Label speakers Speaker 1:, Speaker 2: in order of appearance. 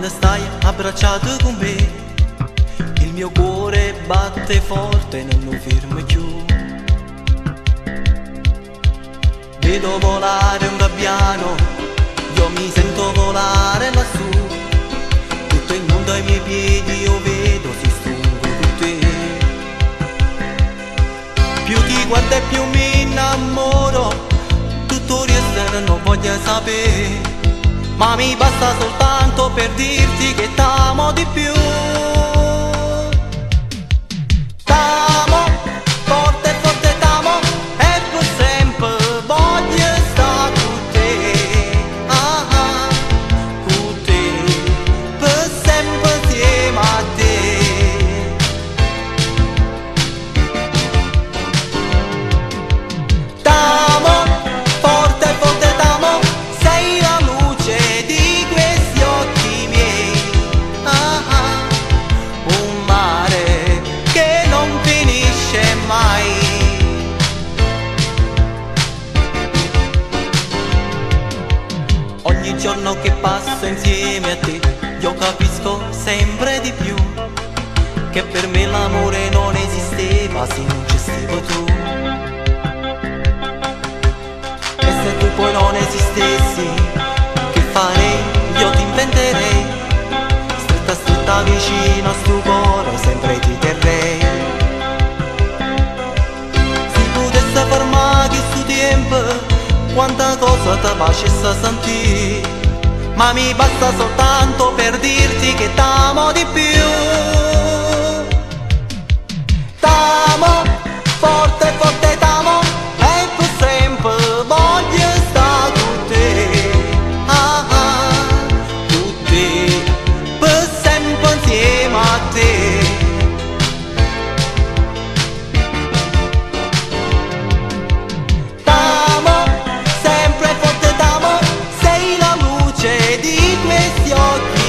Speaker 1: quando stai abbracciato con me, il mio cuore batte forte e non lo fermo più. Vedo volare un gabbiano, io mi sento volare lassù. Tutto il mondo ai miei piedi io vedo, si strungo con te. Più ti guardo e più mi innamoro, tutto il resto non voglio sapere, ma mi basta soltanto per dirti che t'amo di più. T'amo, forte forte t'amo, e per sempre voglio stare con te. Ah ah, con te, per sempre insieme a te. T'amo, forte forte t'amo, sei la luce di questi occhi miei. Ah ah, un mare che non finisce mai. Ogni giorno che passo insieme a te, io capisco sempre di più che per me l'amore non esisteva se non ci stavi tu. E se tu poi non esistessi, che farei? Io ti inventerei, stretta stretta vicino a sto cuore sempre ti terrei. Se potesse fermare questo tempo, quanta cosa ti facesse sentire, ma mi basta soltanto per dirti che t'amo di più. T'amo, forte forte t'amo, e per sempre voglio stare con te. Ah ah, con te, per sempre insieme a te. T'amo, sempre forte t'amo, sei la luce di questi occhi